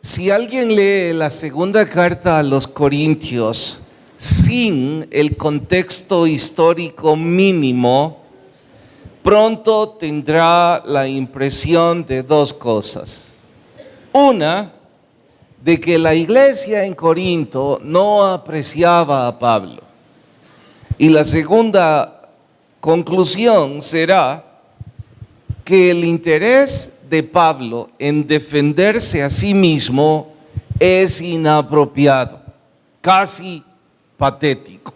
Si alguien lee la segunda carta a los Corintios sin el contexto histórico mínimo, pronto tendrá la impresión de dos cosas. Una, de que la iglesia en Corinto no apreciaba a Pablo. Y la segunda conclusión será que el interés de Pablo en defenderse a sí mismo es inapropiado, casi patético.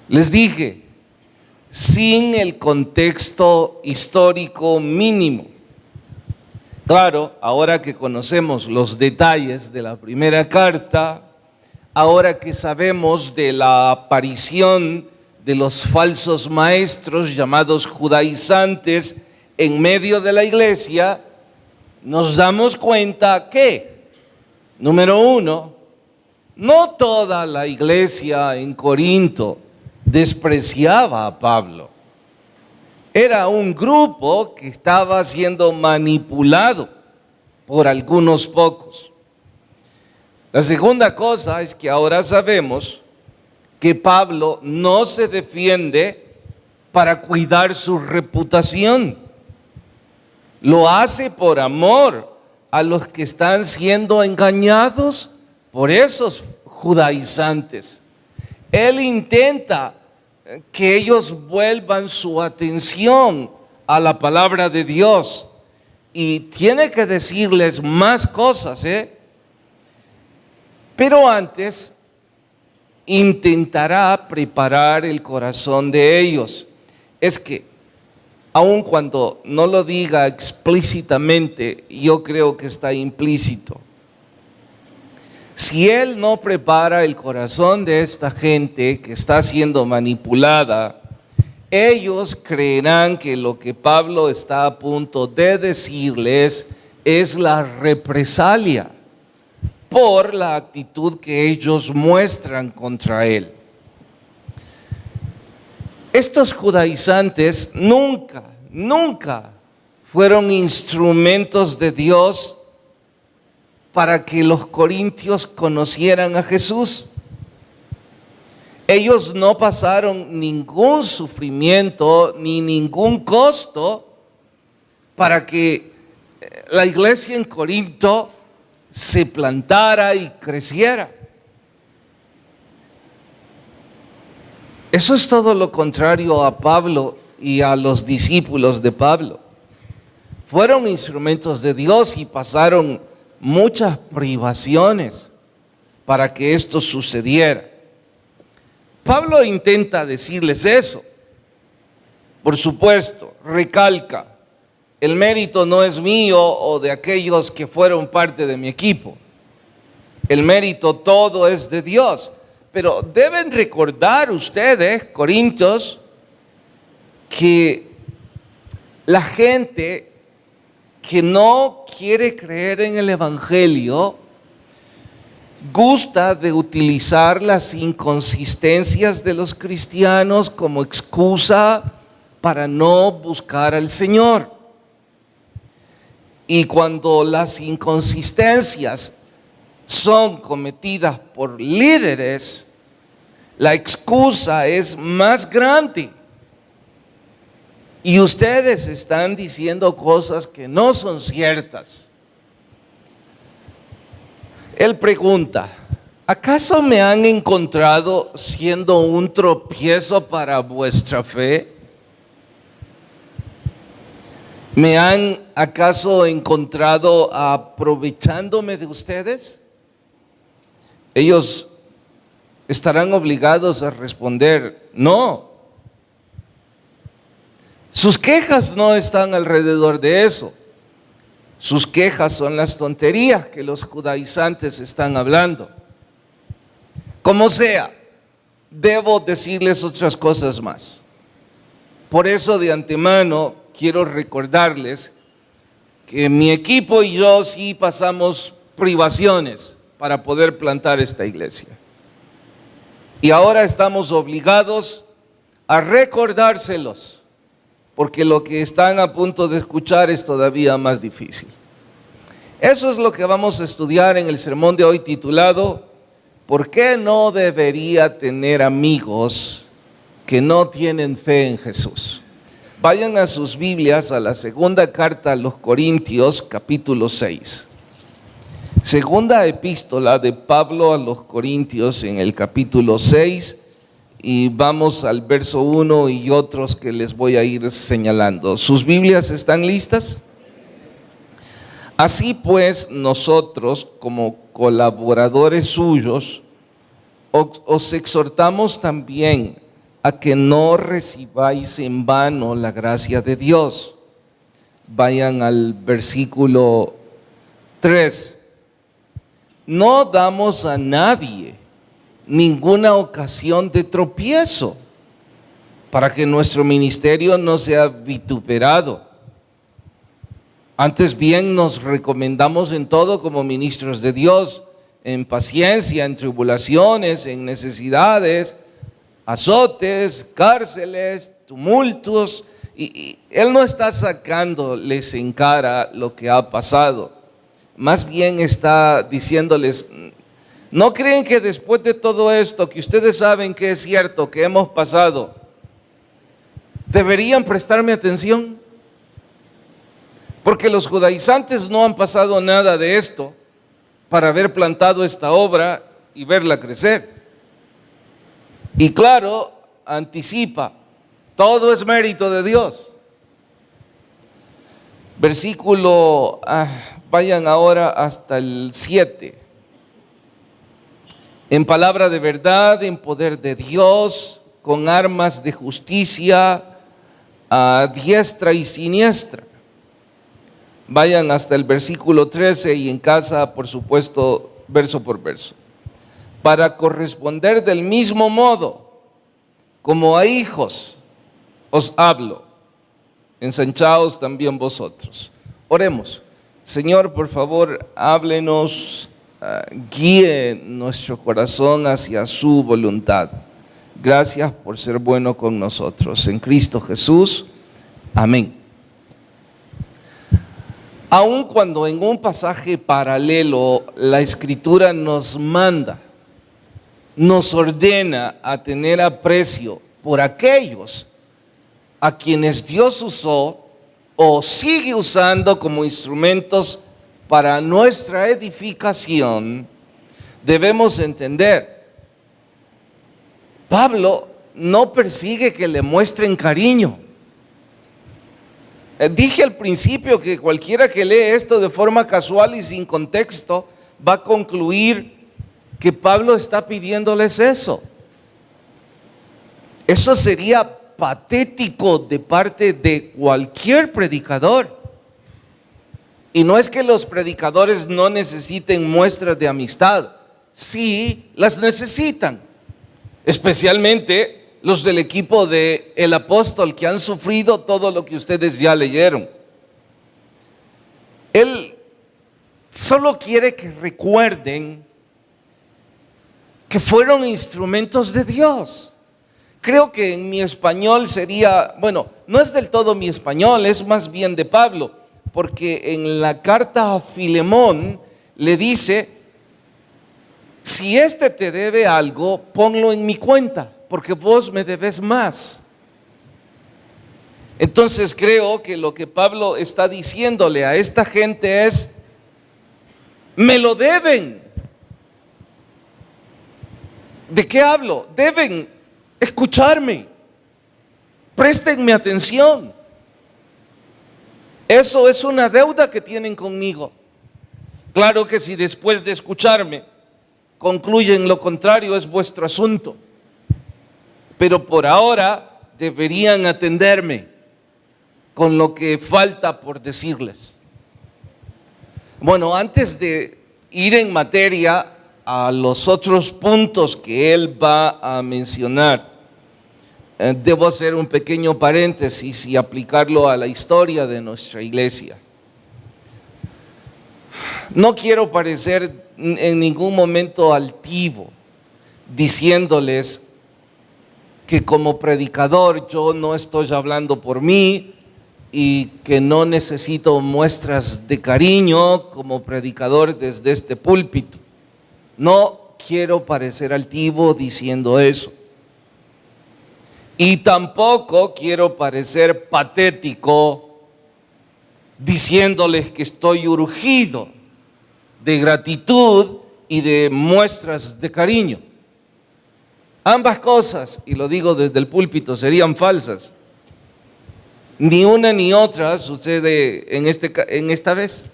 Les dije, sin el contexto histórico mínimo. Claro, ahora que conocemos los detalles de la primera carta, ahora que sabemos de la aparición de los falsos maestros llamados judaizantes en medio de la iglesia, nos damos cuenta que, número uno, no toda la iglesia en Corinto despreciaba a Pablo. Era un grupo que estaba siendo manipulado por algunos pocos. La segunda cosa es que ahora sabemos que Pablo no se defiende para cuidar su reputación. Lo hace por amor a los que están siendo engañados por esos judaizantes. Él intenta que ellos vuelvan su atención a la palabra de Dios y tiene que decirles más cosas, pero antes intentará preparar el corazón de ellos. Es que aun cuando no lo diga explícitamente, yo creo que está implícito. Si él no prepara el corazón de esta gente que está siendo manipulada, ellos creerán que lo que Pablo está a punto de decirles es la represalia por la actitud que ellos muestran contra él. Estos judaizantes nunca fueron instrumentos de Dios para que los corintios conocieran a Jesús. Ellos no pasaron ningún sufrimiento ni ningún costo para que la iglesia en Corinto se plantara y creciera. Eso es todo lo contrario a Pablo y a los discípulos de Pablo. Fueron instrumentos de Dios y pasaron muchas privaciones para que esto sucediera. Pablo intenta decirles eso. Por supuesto, recalca, el mérito no es mío o de aquellos que fueron parte de mi equipo. El mérito todo es de Dios. Pero deben recordar ustedes, corintios, que la gente que no quiere creer en el evangelio gusta de utilizar las inconsistencias de los cristianos como excusa para no buscar al Señor. Y cuando las inconsistencias son cometidas por líderes, la excusa es más grande. Y ustedes están diciendo cosas que no son ciertas. Él pregunta, ¿acaso me han encontrado siendo un tropiezo para vuestra fe? ¿Me han acaso encontrado aprovechándome de ustedes? Ellos estarán obligados a responder, no. Sus quejas no están alrededor de eso. Sus quejas son las tonterías que los judaizantes están hablando. Como sea, debo decirles otras cosas más. Por eso de antemano quiero recordarles que mi equipo y yo sí pasamos privaciones para poder plantar esta iglesia. Y ahora estamos obligados a recordárselos, porque lo que están a punto de escuchar es todavía más difícil. Eso es lo que vamos a estudiar en el sermón de hoy titulado ¿Por qué no debería tener amigos que no tienen fe en Jesús? Vayan a sus Biblias a la segunda carta a los Corintios, capítulo 6. Segunda epístola de Pablo a los Corintios en el capítulo 6, y vamos al verso 1 y otros que les voy a ir señalando. ¿Sus Biblias están listas? Así pues, nosotros, como colaboradores suyos, os exhortamos también a que no recibáis en vano la gracia de Dios. Vayan al versículo 3. No damos a nadie ninguna ocasión de tropiezo para que nuestro ministerio no sea vituperado. Antes bien nos recomendamos en todo como ministros de Dios, en paciencia, en tribulaciones, en necesidades, azotes, cárceles, tumultos. Y Él no está sacándoles en cara lo que ha pasado. Más bien está diciéndoles, ¿no creen que después de todo esto, que ustedes saben que es cierto, que hemos pasado, deberían prestarme atención? Porque los judaizantes no han pasado nada de esto para haber plantado esta obra y verla crecer. Y claro, anticipa, todo es mérito de Dios. Versículo, vayan ahora hasta el 7. En palabra de verdad, en poder de Dios, con armas de justicia, a diestra y siniestra. Vayan hasta el versículo 13 y en casa, por supuesto, verso por verso. Para corresponder del mismo modo, como a hijos, os hablo. Ensanchaos también vosotros. Oremos. Señor, por favor, háblenos, guíe nuestro corazón hacia su voluntad. Gracias por ser bueno con nosotros. En Cristo Jesús. Amén. Aun cuando en un pasaje paralelo la Escritura nos manda, nos ordena a tener aprecio por aquellos a quienes Dios usó o sigue usando como instrumentos para nuestra edificación, debemos entender, Pablo no persigue que le muestren cariño. Dije al principio que cualquiera que lee esto de forma casual y sin contexto va a concluir que Pablo está pidiéndoles eso. Eso sería patético de parte de cualquier predicador. Y no es que los predicadores no necesiten muestras de amistad, sí las necesitan, especialmente los del equipo de El Apóstol, que han sufrido todo lo que ustedes ya leyeron. Él solo quiere que recuerden que fueron instrumentos de Dios. Creo que en mi español sería, bueno, no es del todo mi español, es más bien de Pablo, porque en la carta a Filemón le dice, si este te debe algo, ponlo en mi cuenta, porque vos me debes más. Entonces creo que lo que Pablo está diciéndole a esta gente es, me lo deben. ¿De qué hablo? Deben escucharme, préstenme atención. Eso es una deuda que tienen conmigo. Claro que si después de escucharme concluyen lo contrario, es vuestro asunto. Pero por ahora deberían atenderme con lo que falta por decirles. Bueno, antes de ir en materia a los otros puntos que él va a mencionar, debo hacer un pequeño paréntesis y aplicarlo a la historia de nuestra iglesia. No quiero parecer en ningún momento altivo diciéndoles que como predicador yo no estoy hablando por mí y que no necesito muestras de cariño como predicador desde este púlpito. No quiero parecer altivo diciendo eso. Y tampoco quiero parecer patético diciéndoles que estoy urgido de gratitud y de muestras de cariño. Ambas cosas, y lo digo desde el púlpito, serían falsas. Ni una ni otra sucede en esta vez.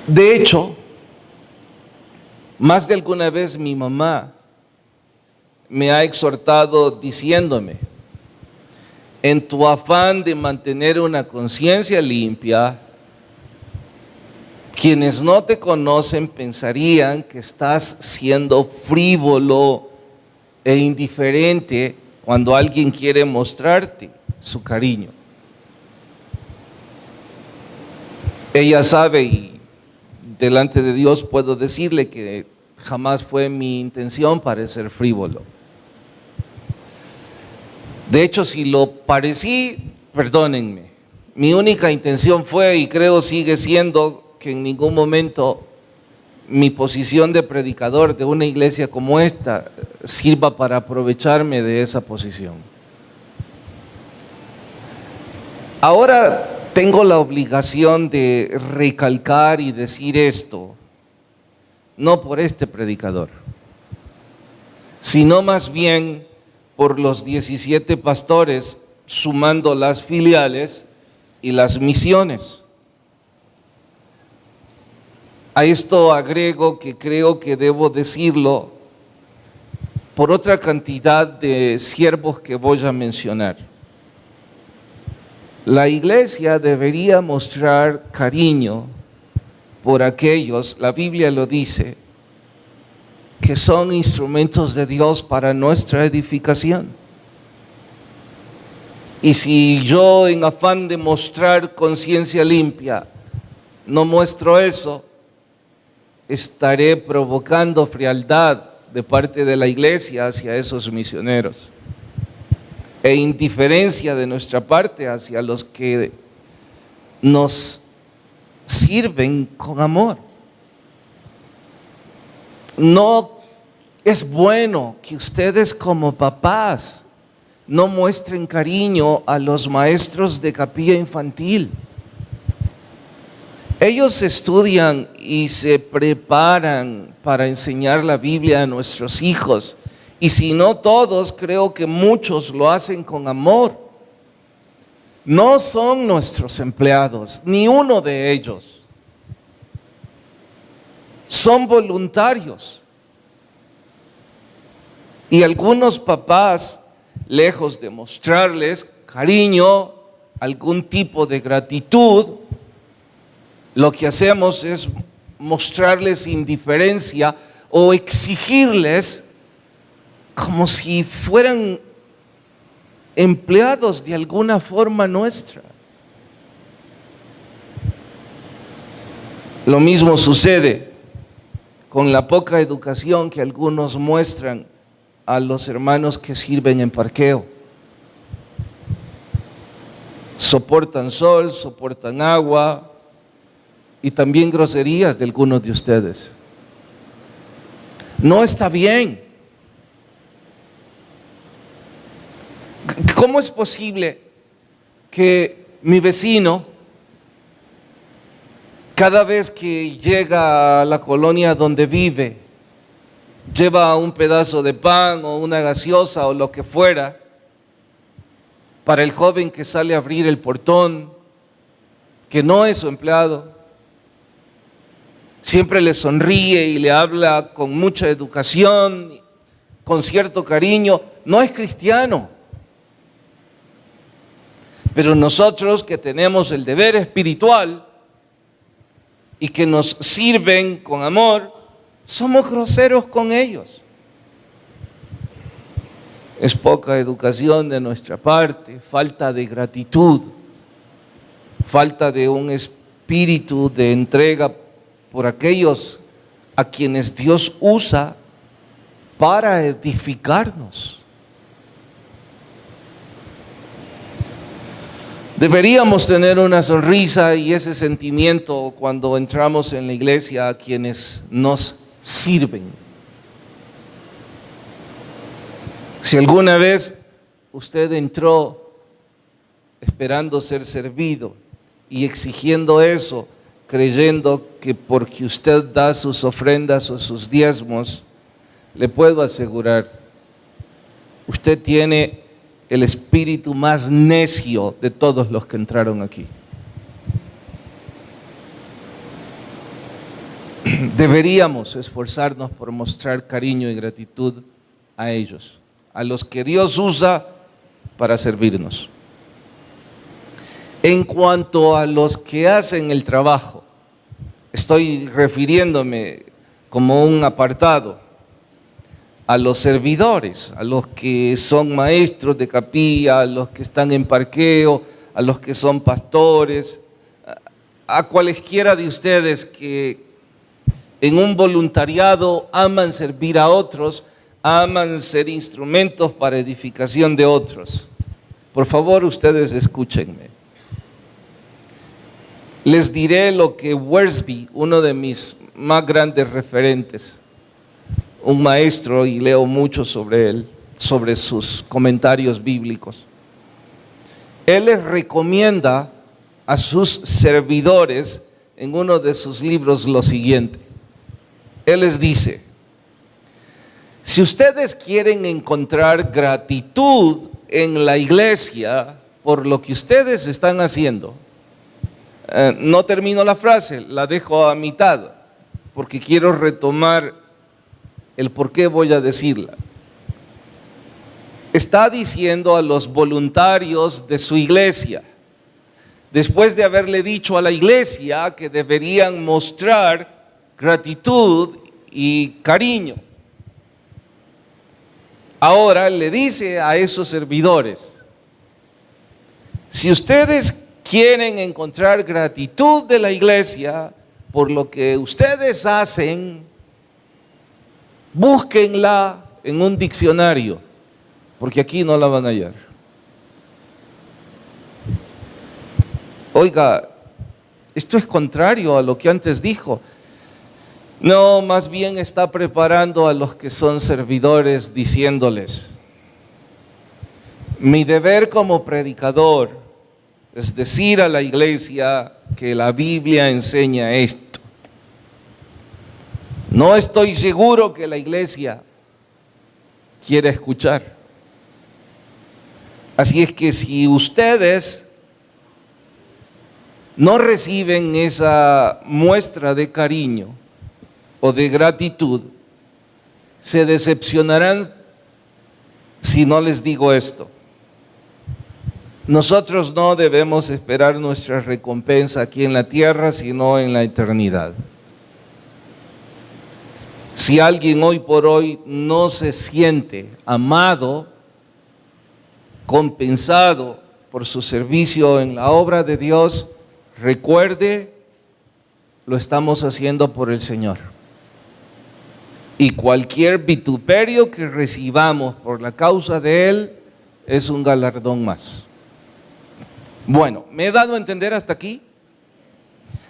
De hecho, más de alguna vez mi mamá me ha exhortado diciéndome: en tu afán de mantener una conciencia limpia, quienes no te conocen pensarían que estás siendo frívolo e indiferente cuando alguien quiere mostrarte su cariño. Ella sabe, y delante de Dios puedo decirle que jamás fue mi intención parecer frívolo. De hecho, si lo parecí, perdónenme. Mi única intención fue, y creo sigue siendo, que en ningún momento mi posición de predicador de una iglesia como esta sirva para aprovecharme de esa posición. Ahora tengo la obligación de recalcar y decir esto, no por este predicador, sino más bien por los 17 pastores, sumando las filiales y las misiones. A esto agrego que creo que debo decirlo por otra cantidad de siervos que voy a mencionar. La iglesia debería mostrar cariño por aquellos, la Biblia lo dice, que son instrumentos de Dios para nuestra edificación. Y si yo, en afán de mostrar conciencia limpia, no muestro eso, estaré provocando frialdad de parte de la iglesia hacia esos misioneros e indiferencia de nuestra parte hacia los que nos sirven con amor. No es bueno que ustedes como papás no muestren cariño a los maestros de capilla infantil. Ellos estudian y se preparan para enseñar la Biblia a nuestros hijos. Y si no todos, creo que muchos lo hacen con amor. No son nuestros empleados, ni uno de ellos. Son voluntarios. Y algunos papás, lejos de mostrarles cariño, algún tipo de gratitud, lo que hacemos es mostrarles indiferencia o exigirles como si fueran empleados de alguna forma nuestra. Lo mismo sucede con la poca educación que algunos muestran a los hermanos que sirven en parqueo. Soportan sol, soportan agua, y también groserías de algunos de ustedes. No está bien. ¿Cómo es posible que mi vecino, cada vez que llega a la colonia donde vive, lleva un pedazo de pan o una gaseosa o lo que fuera para el joven que sale a abrir el portón, que no es su empleado? Siempre le sonríe y le habla con mucha educación, con cierto cariño. No es cristiano. Pero nosotros que tenemos el deber espiritual y que nos sirven con amor, somos groseros con ellos. Es poca educación de nuestra parte, falta de gratitud, falta de un espíritu de entrega por aquellos a quienes Dios usa para edificarnos. Deberíamos tener una sonrisa y ese sentimiento cuando entramos en la iglesia a quienes nos sirven. Si alguna vez usted entró esperando ser servido y exigiendo eso, creyendo que porque usted da sus ofrendas o sus diezmos, le puedo asegurar, usted tiene el espíritu más necio de todos los que entraron aquí. Deberíamos esforzarnos por mostrar cariño y gratitud a ellos, a los que Dios usa para servirnos. En cuanto a los que hacen el trabajo, estoy refiriéndome como un apartado a los servidores, a los que son maestros de capilla, a los que están en parqueo, a los que son pastores, a cualesquiera de ustedes que en un voluntariado aman servir a otros, aman ser instrumentos para edificación de otros. Por favor, ustedes escúchenme. Les diré lo que Wiersbe, uno de mis más grandes referentes, un maestro, y leo mucho sobre él, sobre sus comentarios bíblicos. Él les recomienda a sus servidores en uno de sus libros lo siguiente. Él les dice: si ustedes quieren encontrar gratitud en la iglesia por lo que ustedes están haciendo, no termino la frase, la dejo a mitad, porque quiero retomar el por qué voy a decirla. Está diciendo a los voluntarios de su iglesia, después de haberle dicho a la iglesia que deberían mostrar gratitud y cariño, ahora le dice a esos servidores: si ustedes quieren encontrar gratitud de la iglesia por lo que ustedes hacen, búsquenla en un diccionario, porque aquí no la van a hallar. Oiga, esto es contrario a lo que antes dijo. No, más bien está preparando a los que son servidores diciéndoles: mi deber como predicador es decir a la iglesia que la Biblia enseña esto. No estoy seguro que la iglesia quiera escuchar. Así es que si ustedes no reciben esa muestra de cariño o de gratitud, se decepcionarán si no les digo esto. Nosotros no debemos esperar nuestra recompensa aquí en la tierra, sino en la eternidad. Si alguien hoy por hoy no se siente amado, compensado por su servicio en la obra de Dios, recuerde, lo estamos haciendo por el Señor. Y cualquier vituperio que recibamos por la causa de Él es un galardón más. Bueno, ¿me he dado a entender hasta aquí?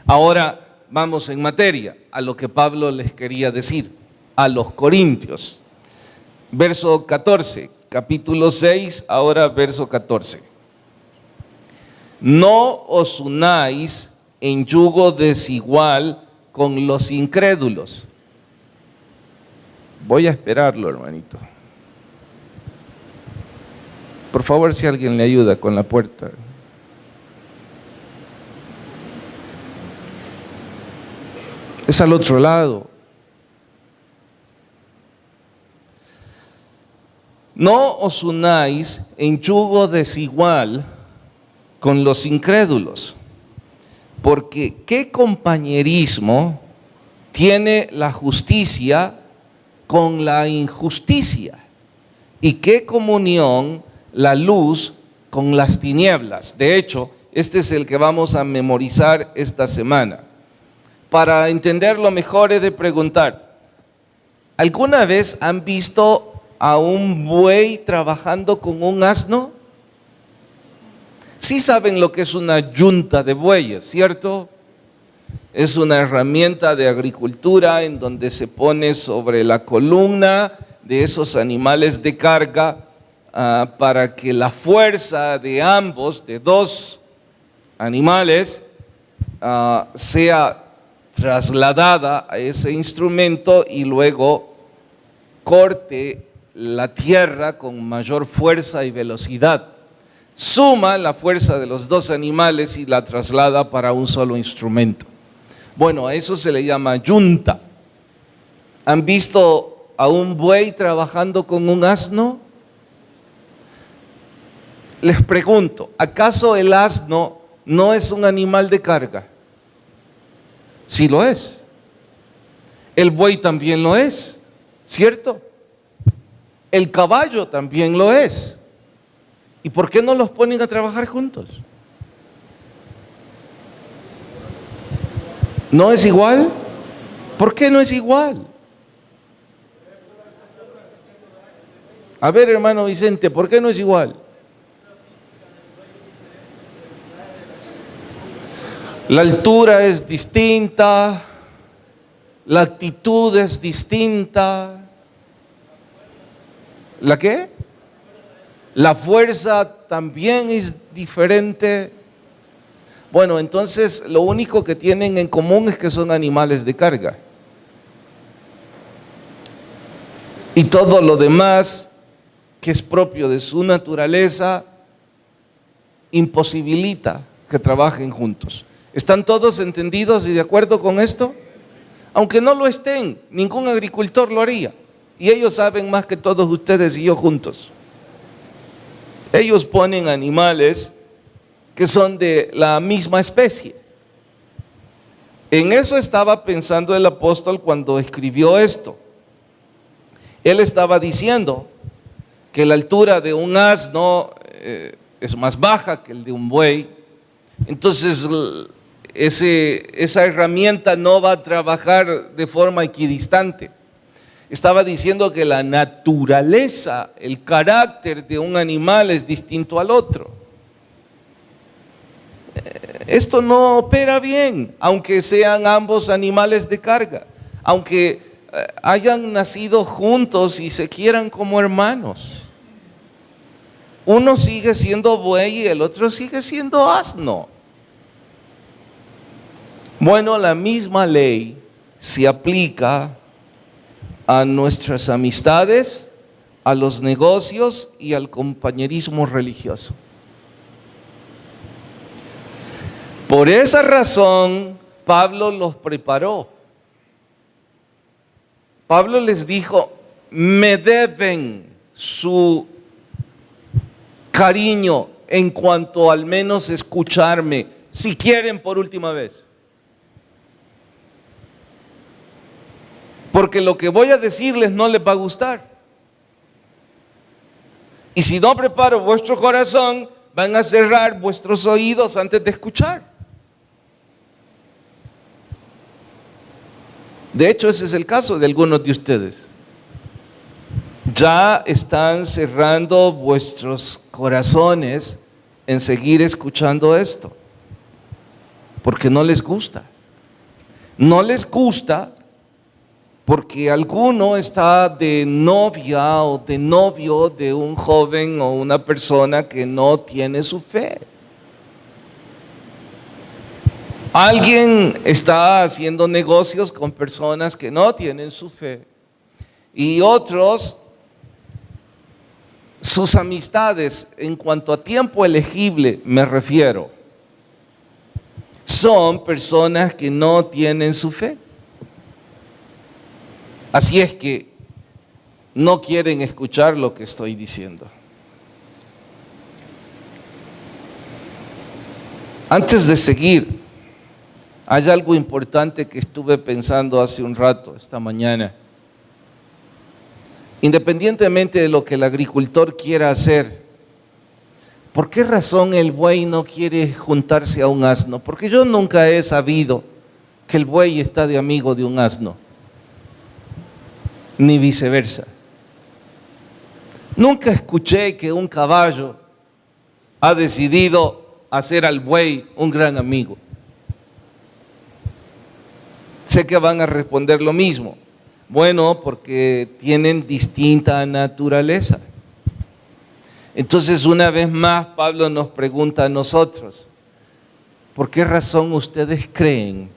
Ahora vamos en materia, a lo que Pablo les quería decir a los corintios. Verso 14, capítulo 6, ahora verso 14. No os unáis en yugo desigual con los incrédulos. Voy a esperarlo, hermanito. Por favor, si alguien le ayuda con la puerta. Es al otro lado. No os unáis en yugo desigual con los incrédulos, porque ¿qué compañerismo tiene la justicia con la injusticia? ¿Y qué comunión la luz con las tinieblas? De hecho, este es el que vamos a memorizar esta semana. Para entenderlo mejor he de preguntar, ¿alguna vez han visto a un buey trabajando con un asno? Sí saben lo que es una yunta de bueyes, ¿cierto? Es una herramienta de agricultura en donde se pone sobre la columna de esos animales de carga para que la fuerza de ambos, de dos animales, sea trasladada a ese instrumento y luego corte la tierra con mayor fuerza y velocidad. Suma la fuerza de los dos animales y la traslada para un solo instrumento. Bueno, a eso se le llama yunta. ¿Han visto a un buey trabajando con un asno? Les pregunto, ¿acaso el asno no es un animal de carga? Sí lo es. El buey también lo es, ¿cierto? El caballo también lo es. ¿Y por qué no los ponen a trabajar juntos? ¿No es igual? ¿Por qué no es igual? A ver, hermano Vicente, ¿por qué no es igual? La altura es distinta, la actitud es distinta. ¿La qué? La fuerza también es diferente. Bueno, entonces lo único que tienen en común es que son animales de carga. Y todo lo demás que es propio de su naturaleza imposibilita que trabajen juntos. ¿Están todos entendidos y de acuerdo con esto? Aunque no lo estén, ningún agricultor lo haría. Y ellos saben más que todos ustedes y yo juntos. Ellos ponen animales que son de la misma especie. En eso estaba pensando el apóstol cuando escribió esto. Él estaba diciendo que la altura de un asno es más baja que el de un buey. Entonces, esa herramienta no va a trabajar de forma equidistante. Estaba diciendo que la naturaleza, el carácter de un animal es distinto al otro. Esto no opera bien, aunque sean ambos animales de carga, aunque hayan nacido juntos y se quieran como hermanos. Uno sigue siendo buey y el otro sigue siendo asno. Bueno, la misma ley se aplica a nuestras amistades, a los negocios y al compañerismo religioso. Por esa razón, Pablo los preparó. Pablo les dijo, me deben su cariño en cuanto al menos escucharme, si quieren por última vez. Porque lo que voy a decirles no les va a gustar. Y si no preparo vuestro corazón, van a cerrar vuestros oídos antes de escuchar. De hecho, ese es el caso de algunos de ustedes. Ya están cerrando vuestros corazones en seguir escuchando esto, porque no les gusta. No les gusta porque alguno está de novia o de novio de un joven o una persona que no tiene su fe. Alguien está haciendo negocios con personas que no tienen su fe. Y otros, sus amistades, en cuanto a tiempo elegible me refiero, son personas que no tienen su fe. Así es que no quieren escuchar lo que estoy diciendo. Antes de seguir, hay algo importante que estuve pensando hace un rato, esta mañana. Independientemente de lo que el agricultor quiera hacer, ¿por qué razón el buey no quiere juntarse a un asno? Porque yo nunca he sabido que el buey está de amigo de un asno, ni viceversa. Nunca escuché que un caballo ha decidido hacer al buey un gran amigo? Sé que van a responder lo mismo. Bueno, porque tienen distinta naturaleza. Entonces, una vez más, Pablo nos pregunta a nosotros, ¿por qué razón ustedes creen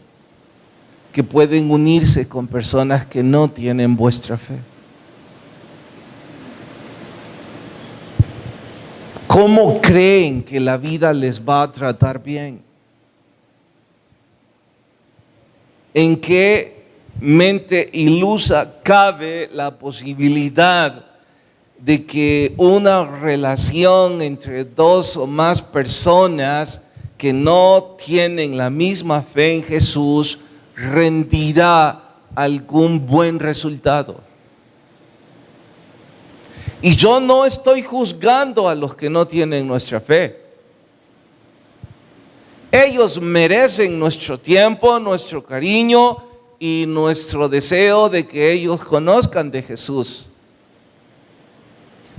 que pueden unirse con personas que no tienen vuestra fe? ¿Cómo creen que la vida les va a tratar bien? ¿En qué mente ilusa cabe la posibilidad de que una relación entre dos o más personas que no tienen la misma fe en Jesús rendirá algún buen resultado? Y yo no estoy juzgando a los que no tienen nuestra fe. Ellos merecen nuestro tiempo, nuestro cariño y nuestro deseo de que ellos conozcan de Jesús.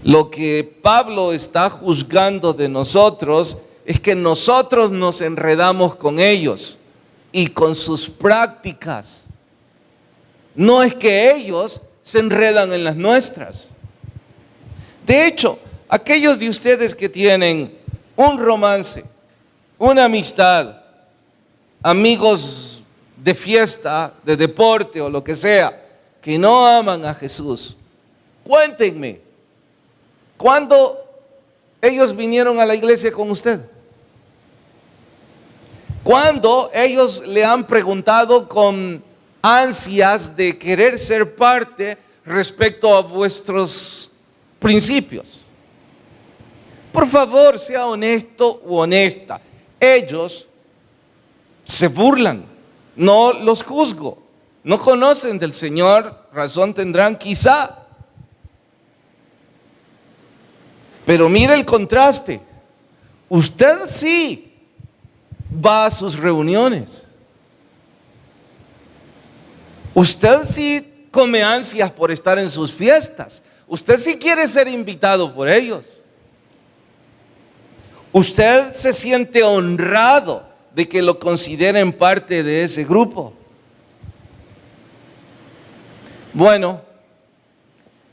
Lo que Pablo está juzgando de nosotros es que nosotros nos enredamos con ellos y con sus prácticas. No es que ellos se enredan en las nuestras. De hecho, aquellos de ustedes que tienen un romance, una amistad, amigos de fiesta, de deporte o lo que sea, que no aman a Jesús, cuéntenme, ¿cuándo ellos vinieron a la iglesia con usted? ¿Cuándo ellos le han preguntado con ansias de querer ser parte respecto a vuestros principios? Por favor, sea honesto u honesta. Ellos se burlan, no los juzgo, no conocen del Señor, razón tendrán quizá. Pero mire el contraste, usted sí va a sus reuniones, usted sí come ansias por estar en sus fiestas, usted sí quiere ser invitado por ellos. Usted se siente honrado de que lo consideren parte de ese grupo. Bueno,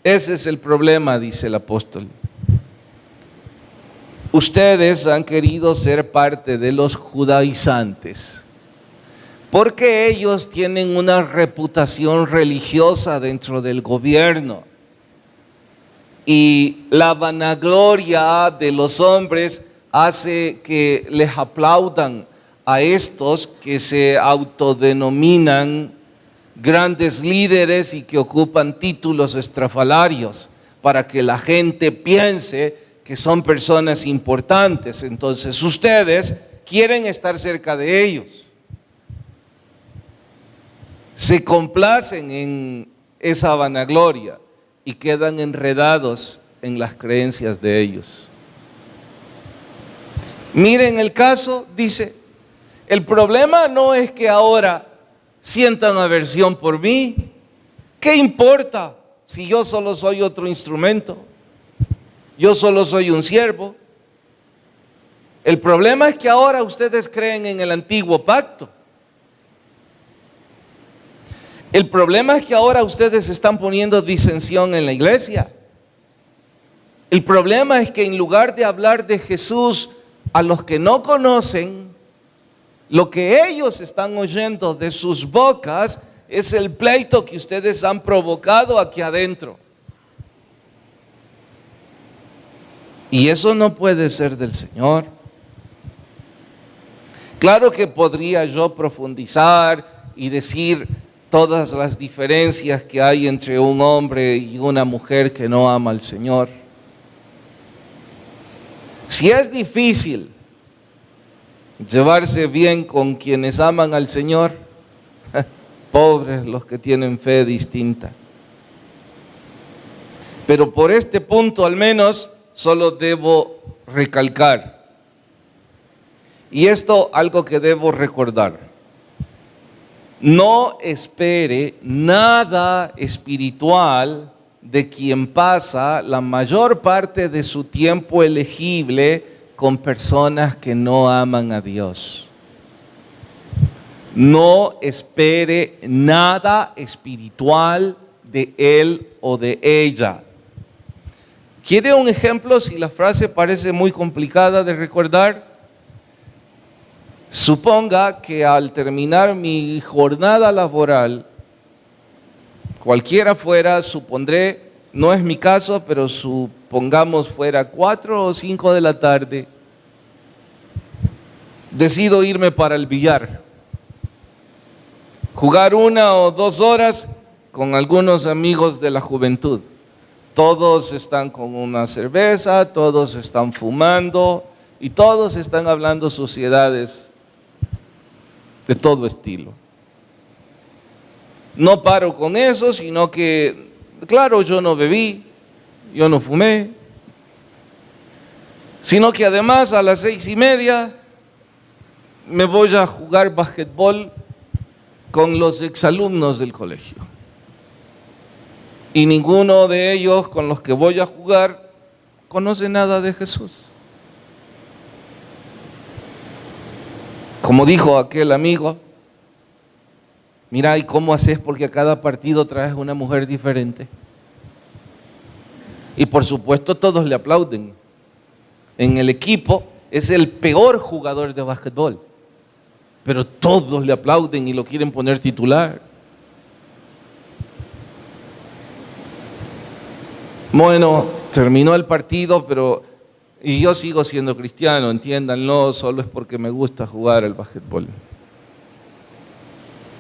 ese es el problema, dice el apóstol. Ustedes han querido ser parte de los judaizantes, porque ellos tienen una reputación religiosa dentro del gobierno. Y la vanagloria de los hombres hace que les aplaudan a estos que se autodenominan grandes líderes y que ocupan títulos estrafalarios para que la gente piense que son personas importantes. Entonces ustedes quieren estar cerca de ellos, se complacen en esa vanagloria y quedan enredados en las creencias de ellos. Miren el caso, dice, el problema no es que ahora sientan aversión por mí. ¿Qué importa si yo solo soy otro instrumento? Yo solo soy un siervo. El problema es que ahora ustedes creen en el antiguo pacto. El problema es que ahora ustedes están poniendo disensión en la iglesia. El problema es que en lugar de hablar de Jesús a los que no conocen, lo que ellos están oyendo de sus bocas es el pleito que ustedes han provocado aquí adentro. Y eso no puede ser del Señor. Claro que podría yo profundizar y decir todas las diferencias que hay entre un hombre y una mujer que no ama al Señor. Si es difícil llevarse bien con quienes aman al Señor, pobres los que tienen fe distinta. Pero por este punto al menos solo debo recalcar, y esto algo que debo recordar: no espere nada espiritual de quien pasa la mayor parte de su tiempo elegible con personas que no aman a Dios. No espere nada espiritual de él o de ella. ¿Quiere un ejemplo si la frase parece muy complicada de recordar? Suponga que al terminar mi jornada laboral, cualquiera fuera, supondré, no es mi caso, pero supongamos fuera 4 o 5 de la tarde, decido irme para el billar, jugar 1 o 2 horas con algunos amigos de la juventud. Todos están con una cerveza, todos están fumando y todos están hablando suciedades de todo estilo. No paro con eso, sino que, claro, yo no bebí, yo no fumé, sino que además a las 6:30 me voy a jugar basquetbol con los exalumnos del colegio. Y ninguno de ellos con los que voy a jugar conoce nada de Jesús. Como dijo aquel amigo, mira, ¿y cómo haces? Porque a cada partido traes una mujer diferente. Y por supuesto todos le aplauden. En el equipo es el peor jugador de básquetbol, pero todos le aplauden y lo quieren poner titular. Bueno, terminó el partido, y yo sigo siendo cristiano, entiéndanlo, solo es porque me gusta jugar al básquetbol.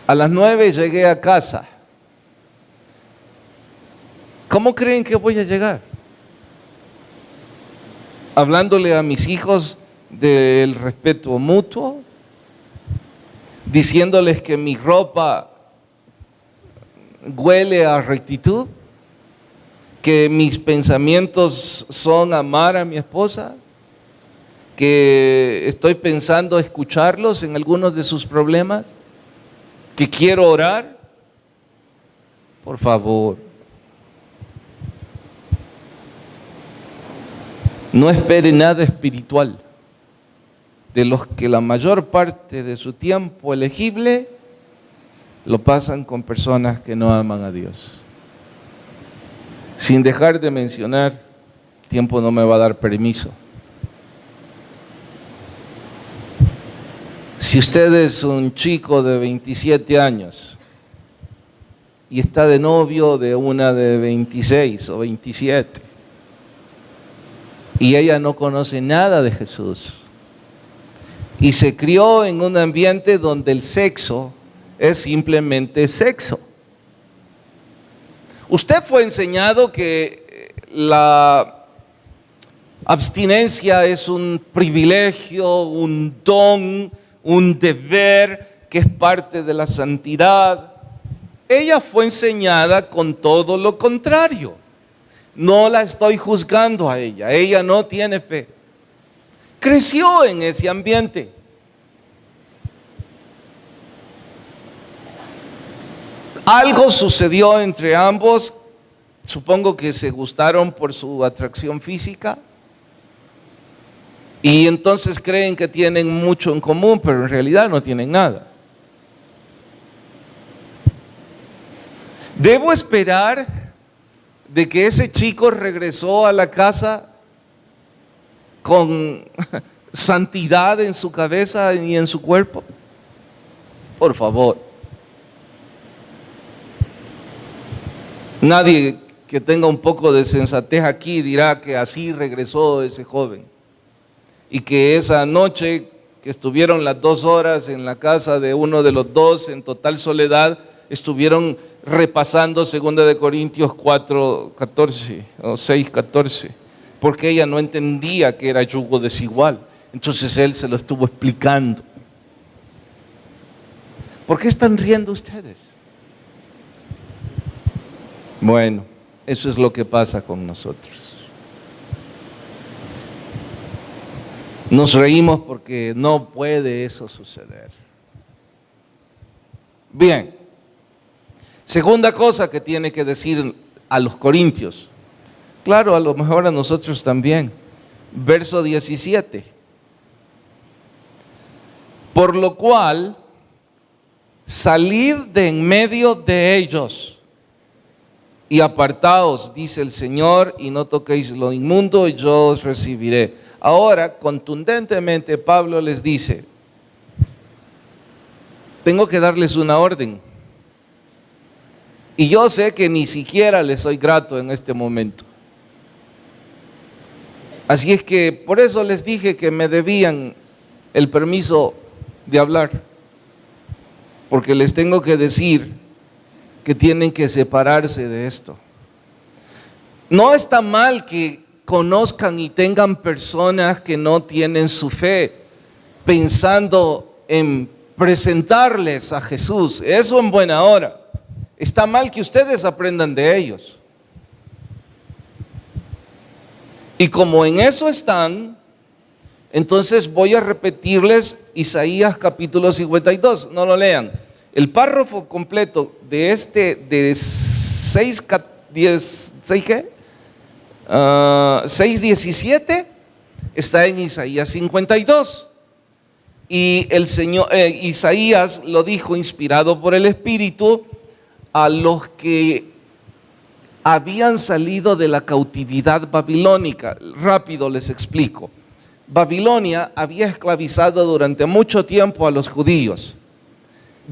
A las 9 llegué a casa. ¿Cómo creen que voy a llegar? Hablándole a mis hijos del respeto mutuo, diciéndoles que mi ropa huele a rectitud, que mis pensamientos son amar a mi esposa, que estoy pensando escucharlos en algunos de sus problemas, que quiero orar. Por favor, no espere nada espiritual de los que la mayor parte de su tiempo elegible lo pasan con personas que no aman a Dios. Sin dejar de mencionar, tiempo no me va a dar permiso. Si usted es un chico de 27 años y está de novio de una de 26 o 27 y ella no conoce nada de Jesús y se crió en un ambiente donde el sexo es simplemente sexo. Usted fue enseñado que la abstinencia es un privilegio, un don, un deber que es parte de la santidad. Ella fue enseñada con todo lo contrario. No la estoy juzgando a ella, ella no tiene fe. Creció en ese ambiente. Algo sucedió entre ambos, supongo que se gustaron por su atracción física y entonces creen que tienen mucho en común, pero en realidad no tienen nada. ¿Debo esperar de que ese chico regresó a la casa con santidad en su cabeza y en su cuerpo? Por favor. Nadie que tenga un poco de sensatez aquí dirá que así regresó ese joven y que esa noche que estuvieron las 2 horas en la casa de uno de los dos en total soledad, estuvieron repasando 2 Corintios 4:14 o 6:14, porque ella no entendía que era yugo desigual. Entonces él se lo estuvo explicando. ¿Por qué están riendo ustedes? Bueno, eso es lo que pasa con nosotros. Nos reímos porque no puede eso suceder. Bien, segunda cosa que tiene que decir a los corintios, claro, a lo mejor a nosotros también. Verso 17. Por lo cual, salid de en medio de ellos y apartaos, dice el Señor, y no toquéis lo inmundo, y yo os recibiré. Ahora, contundentemente, Pablo les dice, tengo que darles una orden. Y yo sé que ni siquiera les soy grato en este momento. Así es que por eso les dije que me debían el permiso de hablar. Porque les tengo que decir que tienen que separarse de esto. No está mal que conozcan y tengan personas que no tienen su fe, pensando en presentarles a Jesús. Eso en buena hora. Está mal que ustedes aprendan de ellos. Y como en eso están, entonces voy a repetirles Isaías capítulo 52. No lo lean. El párrafo completo de 6:17 está en Isaías 52. Y el Señor, Isaías lo dijo inspirado por el Espíritu a los que habían salido de la cautividad babilónica. Rápido les explico. Babilonia había esclavizado durante mucho tiempo a los judíos.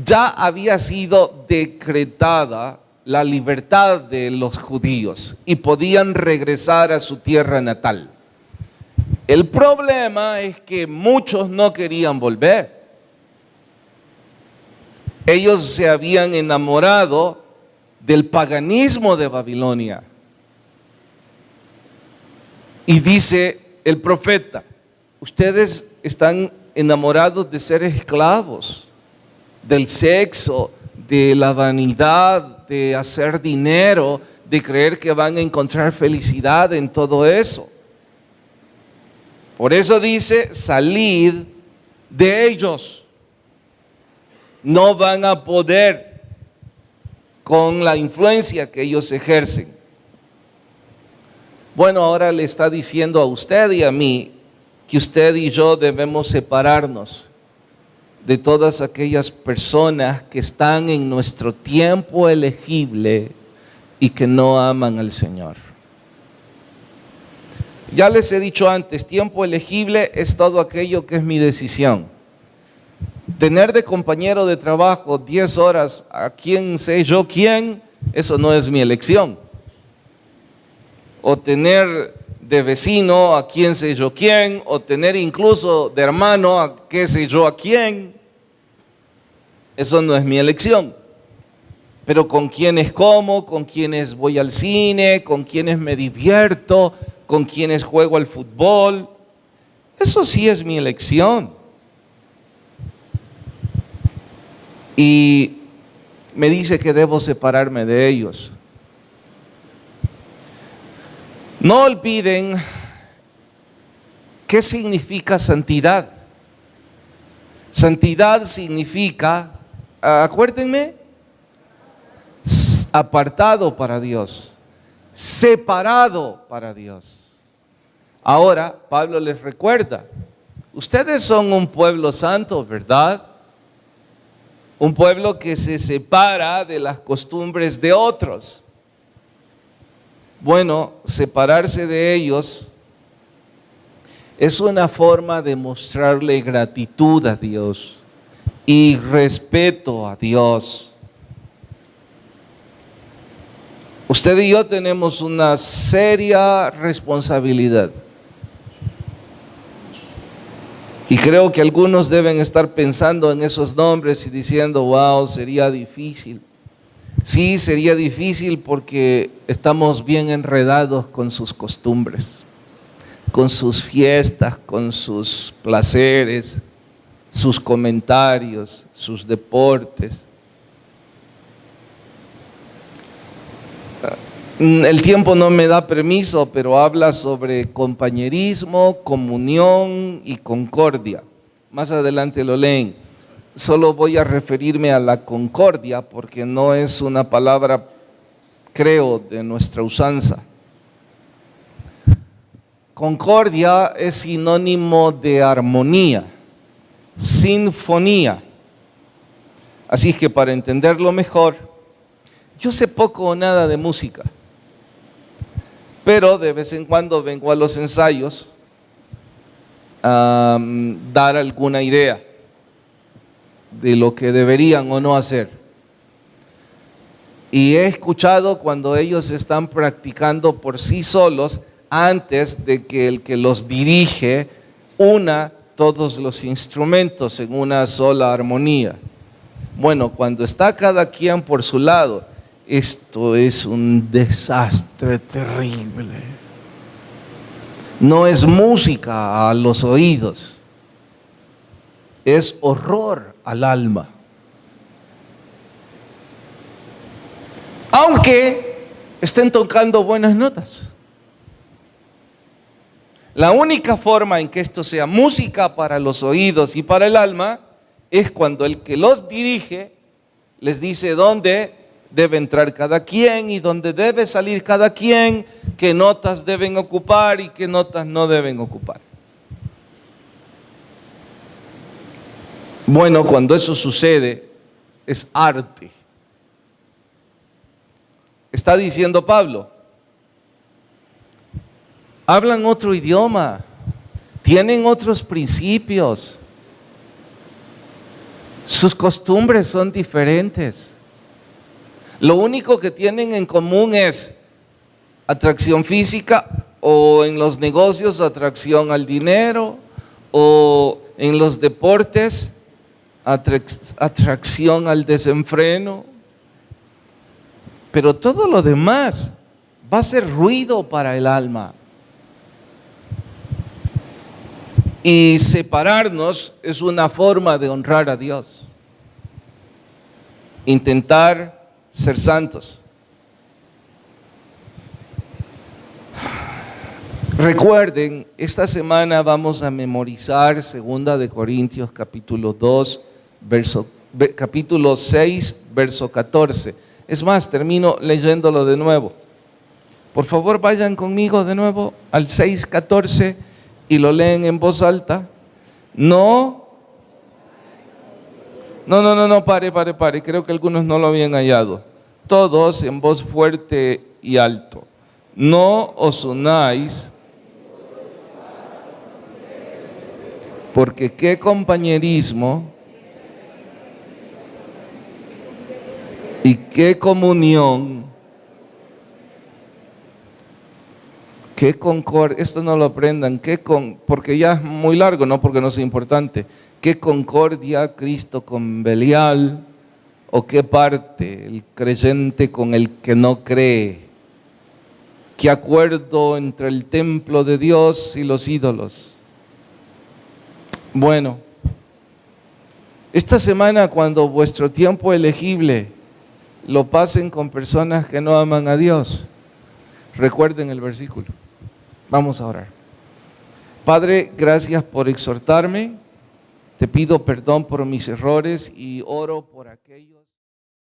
Ya había sido decretada la libertad de los judíos y podían regresar a su tierra natal. El problema es que muchos no querían volver. Ellos se habían enamorado del paganismo de Babilonia. Y dice el profeta, ustedes están enamorados de ser esclavos, del sexo, de la vanidad, de hacer dinero, de creer que van a encontrar felicidad en todo eso. Por eso dice, salid de ellos. No van a poder con la influencia que ellos ejercen. Bueno, ahora le está diciendo a usted y a mí que usted y yo debemos separarnos de todas aquellas personas que están en nuestro tiempo elegible y que no aman al Señor. Ya les he dicho antes, tiempo elegible es todo aquello que es mi decisión. Tener de compañero de trabajo 10 horas a quién sé yo quién, eso no es mi elección. O tener de vecino a quién sé yo quién, o tener incluso de hermano a qué sé yo a quién, eso no es mi elección. Pero con quienes como, con quienes voy al cine, con quienes me divierto, con quienes juego al fútbol, eso sí es mi elección. Y me dice que debo separarme de ellos. No olviden qué significa santidad. Santidad significa, acuérdenme, apartado para Dios, separado para Dios. Ahora Pablo les recuerda, ustedes son un pueblo santo, ¿verdad? Un pueblo que se separa de las costumbres de otros. Bueno, separarse de ellos es una forma de mostrarle gratitud a Dios y respeto a Dios. Usted y yo tenemos una seria responsabilidad. Y creo que algunos deben estar pensando en esos nombres y diciendo, wow, sería difícil. Sí, sería difícil porque estamos bien enredados con sus costumbres, con sus fiestas, con sus placeres, sus comentarios, sus deportes. El tiempo no me da permiso, pero habla sobre compañerismo, comunión y concordia. Más adelante lo leen. Solo voy a referirme a la concordia porque no es una palabra, creo, de nuestra usanza. Concordia es sinónimo de armonía. sinfonía. Así es que para entenderlo mejor, yo sé poco o nada de música, pero de vez en cuando vengo a los ensayos a dar alguna idea de lo que deberían o no hacer. Y he escuchado cuando ellos están practicando por sí solos antes de que el que los dirige una todos los instrumentos en una sola armonía. Bueno, cuando está cada quien por su lado, esto es un desastre terrible. No es música a los oídos, es horror al alma. Aunque estén tocando buenas notas. La única forma en que esto sea música para los oídos y para el alma es cuando el que los dirige les dice dónde debe entrar cada quien y dónde debe salir cada quien, qué notas deben ocupar y qué notas no deben ocupar. Bueno, cuando eso sucede, es arte. Está diciendo Pablo, hablan otro idioma, tienen otros principios, sus costumbres son diferentes. Lo único que tienen en común es atracción física, o en los negocios atracción al dinero, o en los deportes atracción al desenfreno. Pero todo lo demás va a ser ruido para el alma. Y separarnos es una forma de honrar a Dios. Intentar ser santos. Recuerden, esta semana vamos a memorizar 2 de Corintios capítulo 2, capítulo 6, verso 14. Es más, termino leyéndolo de nuevo. Por favor, vayan conmigo de nuevo al 6:14 y lo leen en voz alta. No, pare. Creo que algunos no lo habían hallado. Todos en voz fuerte y alto. No os unáis, porque qué compañerismo y qué comunión, qué concordia, esto no lo aprendan, porque ya es muy largo, no porque no sea importante, qué concordia Cristo con Belial, o qué parte el creyente con el que no cree, qué acuerdo entre el templo de Dios y los ídolos. Bueno, esta semana cuando vuestro tiempo elegible lo pasen con personas que no aman a Dios, recuerden el versículo. Vamos a orar. Padre, gracias por exhortarme. Te pido perdón por mis errores y oro por aquellos